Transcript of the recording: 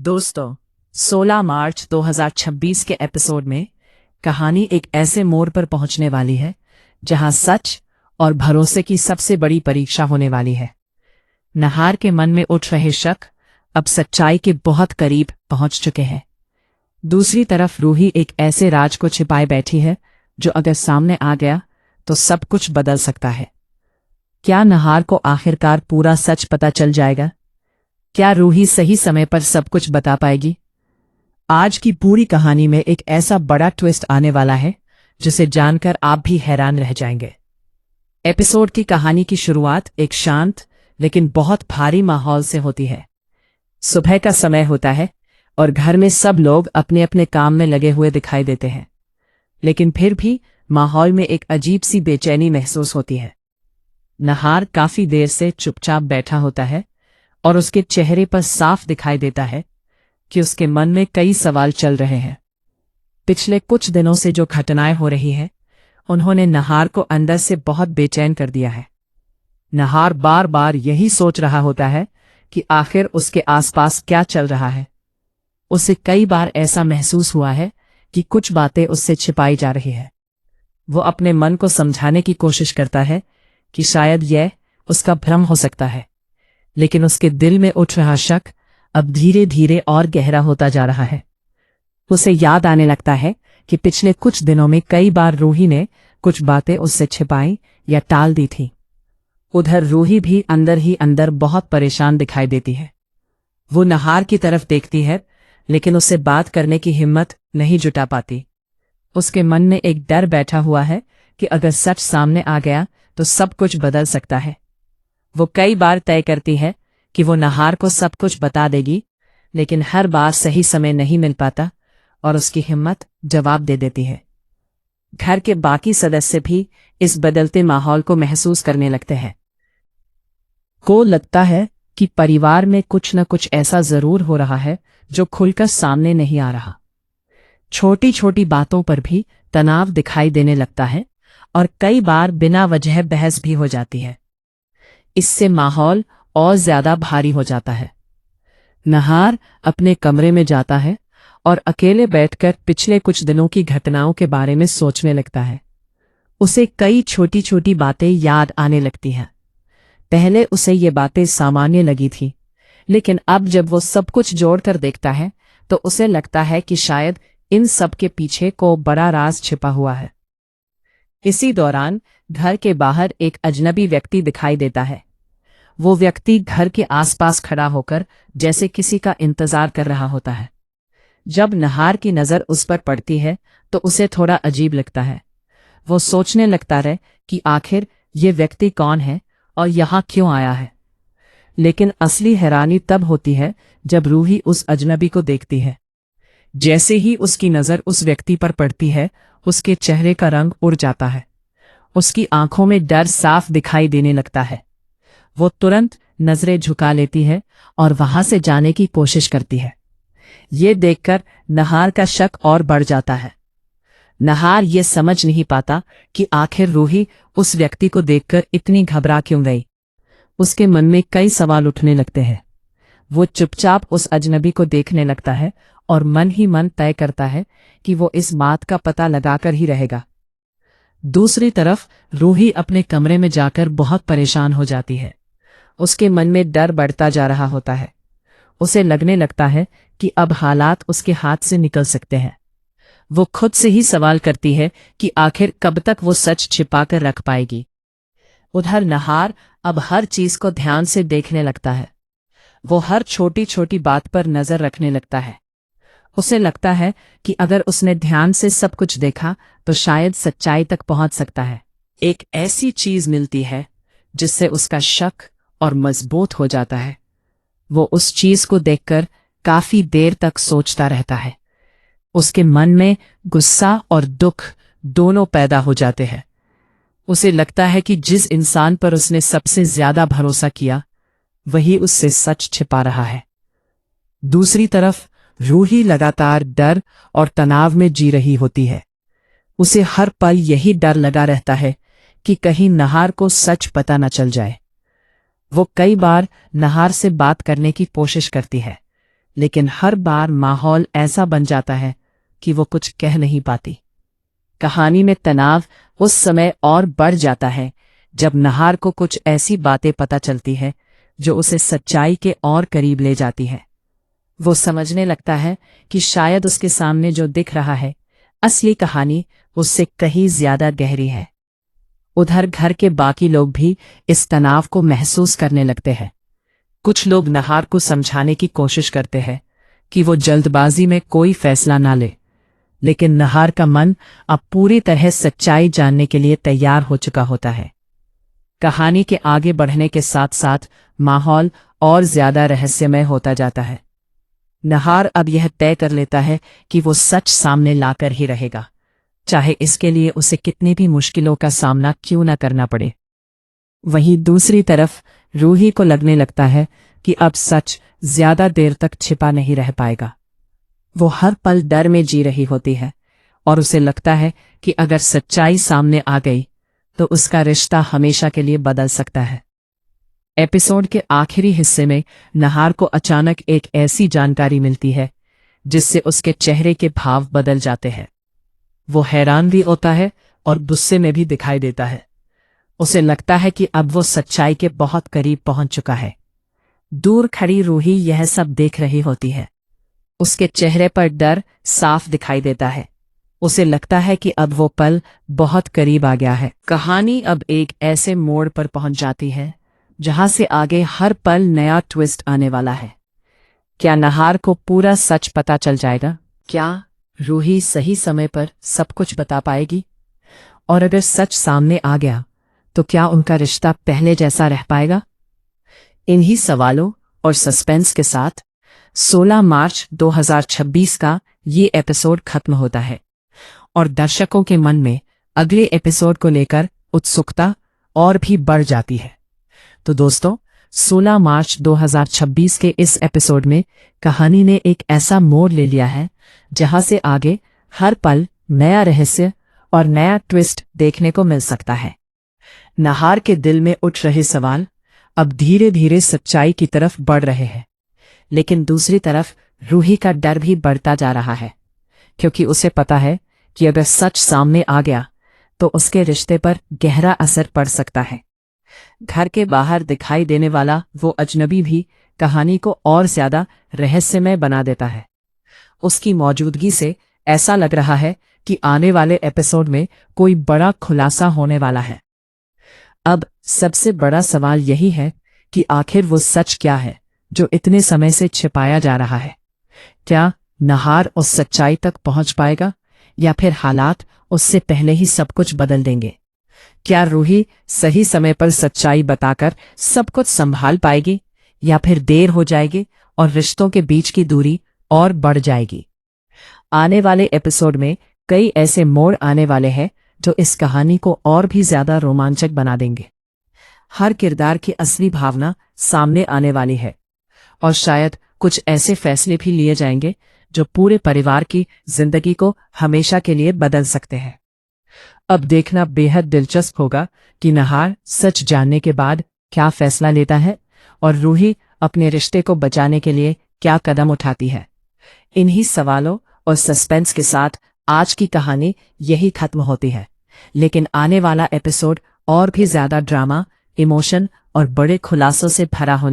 दोस्तों, 16 मार्च 2026 के एपिसोड में कहानी एक ऐसे मोड़ पर पहुंचने वाली है जहां सच और भरोसे की सबसे बड़ी परीक्षा होने वाली है। नहार के मन में उठ रहे शक अब सच्चाई के बहुत करीब पहुंच चुके हैं। दूसरी तरफ रूही एक ऐसे राज को छिपाए बैठी है जो अगर सामने आ गया तो सब कुछ बदल सकता है। क्या नहार को आखिरकार पूरा सच पता चल जाएगा? क्या रूही सही समय पर सब कुछ बता पाएगी? आज की पूरी कहानी में एक ऐसा बड़ा ट्विस्ट आने वाला है जिसे जानकर आप भी हैरान रह जाएंगे। एपिसोड की कहानी की शुरुआत एक शांत लेकिन बहुत भारी माहौल से होती है। सुबह का समय होता है और घर में सब लोग अपने अपने काम में लगे हुए दिखाई देते हैं, लेकिन फिर भी माहौल में एक अजीब सी बेचैनी महसूस होती है। नहार काफी देर से चुपचाप बैठा होता है और उसके चेहरे पर साफ दिखाई देता है कि उसके मन में कई सवाल चल रहे हैं। पिछले कुछ दिनों से जो घटनाएं हो रही हैं, उन्होंने नहार को अंदर से बहुत बेचैन कर दिया है। नहार बार बार यही सोच रहा होता है कि आखिर उसके आसपास क्या चल रहा है। उसे कई बार ऐसा महसूस हुआ है कि कुछ बातें उससे छिपाई जा रही है। वो अपने मन को समझाने की कोशिश करता है कि शायद यह उसका भ्रम हो सकता है, लेकिन उसके दिल में उठ रहा शक अब धीरे धीरे और गहरा होता जा रहा है। उसे याद आने लगता है कि पिछले कुछ दिनों में कई बार रूही ने कुछ बातें उससे छिपाई या टाल दी थी। उधर रूही भी अंदर ही अंदर बहुत परेशान दिखाई देती है। वो नहार की तरफ देखती है, लेकिन उससे बात करने की हिम्मत नहीं जुटा पाती। उसके मन में एक डर बैठा हुआ है कि अगर सच सामने आ गया तो सब कुछ बदल सकता है। वो कई बार तय करती है कि वो नहार को सब कुछ बता देगी, लेकिन हर बार सही समय नहीं मिल पाता और उसकी हिम्मत जवाब दे देती है। घर के बाकी सदस्य भी इस बदलते माहौल को महसूस करने लगते हैं। को लगता है कि परिवार में कुछ न कुछ ऐसा जरूर हो रहा है जो खुलकर सामने नहीं आ रहा। छोटी छोटी बातों पर भी तनाव दिखाई देने लगता है और कई बार बिना वजह बहस भी हो जाती है। इससे माहौल और ज्यादा भारी हो जाता है। नहार अपने कमरे में जाता है और अकेले बैठकर पिछले कुछ दिनों की घटनाओं के बारे में सोचने लगता है। उसे कई छोटी छोटी बातें याद आने लगती हैं। पहले उसे ये बातें सामान्य लगी थी, लेकिन अब जब वो सब कुछ जोड़कर देखता है तो उसे लगता है कि शायद इन सब के पीछे को बड़ा राज छिपा हुआ है। इसी दौरान घर के बाहर एक अजनबी व्यक्ति दिखाई देता है। वो व्यक्ति घर के आसपास खड़ा होकर जैसे किसी का इंतजार कर रहा होता है। जब नहार की नजर उस पर पड़ती है तो उसे थोड़ा अजीब लगता है। वो सोचने लगता है कि आखिर ये व्यक्ति कौन है और यहाँ क्यों आया है। लेकिन असली हैरानी तब होती है जब रूही उस अजनबी को देखती है। जैसे ही उसकी नजर उस व्यक्ति पर पड़ती है, उसके चेहरे का रंग उड़ जाता है। उसकी आंखों में डर साफ दिखाई देने लगता है। वो तुरंत नजरें झुका लेती है और वहां से जाने की कोशिश करती है। ये देखकर नहार का शक और बढ़ जाता है। नहार ये समझ नहीं पाता कि आखिर रूही उस व्यक्ति को देखकर इतनी घबरा क्यों गई। उसके मन में कई सवाल उठने लगते हैं। वो चुपचाप उस अजनबी को देखने लगता है और मन ही मन तय करता है कि वो इस बात का पता लगाकर ही रहेगा। दूसरी तरफ रूही अपने कमरे में जाकर बहुत परेशान हो जाती है। उसके मन में डर बढ़ता जा रहा होता है। उसे लगने लगता है कि अब हालात उसके हाथ से निकल सकते हैं। वो खुद से ही सवाल करती है कि आखिर कब तक वो सच छिपाकर रख पाएगी। उधर नहार अब हर चीज को ध्यान से देखने लगता है। वो हर छोटी छोटी बात पर नजर रखने लगता है। उसे लगता है कि अगर उसने ध्यान से सब कुछ देखा तो शायद सच्चाई तक पहुंच सकता है। एक ऐसी चीज मिलती है जिससे उसका शक और मजबूत हो जाता है। वो उस चीज को देखकर काफी देर तक सोचता रहता है। उसके मन में गुस्सा और दुख दोनों पैदा हो जाते हैं। उसे लगता है कि जिस इंसान पर उसने सबसे ज्यादा भरोसा किया, वही उससे सच छिपा रहा है। दूसरी तरफ रूही लगातार डर और तनाव में जी रही होती है। उसे हर पल यही डर लगा रहता है कि कहीं नहार को सच पता न चल जाए। वो कई बार नहार से बात करने की कोशिश करती है, लेकिन हर बार माहौल ऐसा बन जाता है कि वो कुछ कह नहीं पाती। कहानी में तनाव उस समय और बढ़ जाता है जब नहार को कुछ ऐसी बातें पता चलती है जो उसे सच्चाई के और करीब ले जाती है। वो समझने लगता है कि शायद उसके सामने जो दिख रहा है असली कहानी उससे कहीं ज्यादा गहरी है। उधर घर के बाकी लोग भी इस तनाव को महसूस करने लगते हैं। कुछ लोग नहार को समझाने की कोशिश करते हैं कि वो जल्दबाजी में कोई फैसला ना ले, लेकिन नहार का मन अब पूरी तरह सच्चाई जानने के लिए तैयार हो चुका होता है। कहानी के आगे बढ़ने के साथ साथ माहौल और ज्यादा रहस्यमय होता जाता है। नहार अब यह तय कर लेता है कि वो सच सामने लाकर ही रहेगा, चाहे इसके लिए उसे कितनी भी मुश्किलों का सामना क्यों न करना पड़े। वहीं दूसरी तरफ रूही को लगने लगता है कि अब सच ज्यादा देर तक छिपा नहीं रह पाएगा। वो हर पल डर में जी रही होती है और उसे लगता है कि अगर सच्चाई सामने आ गई तो उसका रिश्ता हमेशा के लिए बदल सकता है। एपिसोड के आखिरी हिस्से में नहार को अचानक एक ऐसी जानकारी मिलती है जिससे उसके चेहरे के भाव बदल जाते हैं। वो हैरान भी होता है और गुस्से में भी दिखाई देता है। उसे लगता है कि अब वो सच्चाई के बहुत करीब पहुंच चुका है। दूर खड़ी रूही यह सब देख रही होती है। उसके चेहरे पर डर साफ दिखाई देता है। उसे लगता है कि अब वो पल बहुत करीब आ गया है। कहानी अब एक ऐसे मोड़ पर पहुंच जाती है जहां से आगे हर पल नया ट्विस्ट आने वाला है। क्या नहार को पूरा सच पता चल जाएगा? क्या रूही सही समय पर सब कुछ बता पाएगी? और अगर सच सामने आ गया तो क्या उनका रिश्ता पहले जैसा रह पाएगा? इन्हीं सवालों और सस्पेंस के साथ 16 मार्च 2026 का ये एपिसोड खत्म होता है और दर्शकों के मन में अगले एपिसोड को लेकर उत्सुकता और भी बढ़ जाती है। तो दोस्तों, 16 मार्च 2026 के इस एपिसोड में कहानी ने एक ऐसा मोड़ ले लिया है जहां से आगे हर पल नया रहस्य और नया ट्विस्ट देखने को मिल सकता है। नहार के दिल में उठ रहे सवाल अब धीरे धीरे सच्चाई की तरफ बढ़ रहे हैं, लेकिन दूसरी तरफ रूही का डर भी बढ़ता जा रहा है, क्योंकि उसे पता है कि अगर सच सामने आ गया तो उसके रिश्ते पर गहरा असर पड़ सकता है। घर के बाहर दिखाई देने वाला वो अजनबी भी कहानी को और ज्यादा रहस्यमय बना देता है। उसकी मौजूदगी से ऐसा लग रहा है कि आने वाले एपिसोड में कोई बड़ा खुलासा होने वाला है। अब सबसे बड़ा सवाल यही है कि आखिर वो सच क्या है जो इतने समय से छिपाया जा रहा है। क्या नहार उस सच्चाई तक पहुंच पाएगा या फिर हालात उससे पहले ही सब कुछ बदल देंगे? क्या रूही सही समय पर सच्चाई बताकर सब कुछ संभाल पाएगी या फिर देर हो जाएगी और रिश्तों के बीच की दूरी और बढ़ जाएगी? आने वाले एपिसोड में कई ऐसे मोड़ आने वाले हैं जो इस कहानी को और भी ज्यादा रोमांचक बना देंगे। हर किरदार की असली भावना सामने आने वाली है और शायद कुछ ऐसे फैसले भी लिए जाएंगे जो पूरे परिवार की जिंदगी को हमेशा के लिए बदल सकते हैं। अब देखना बेहद दिलचस्प होगा कि नहार सच जानने के बाद क्या फैसला लेता है और रूही अपने रिश्ते को बचाने के लिए क्या कदम उठाती है। इन्हीं सवालों और सस्पेंस के साथ आज की कहानी यही खत्म होती है, लेकिन आने वाला एपिसोड और भी ज्यादा ड्रामा, इमोशन और बड़े खुलासों से भरा होने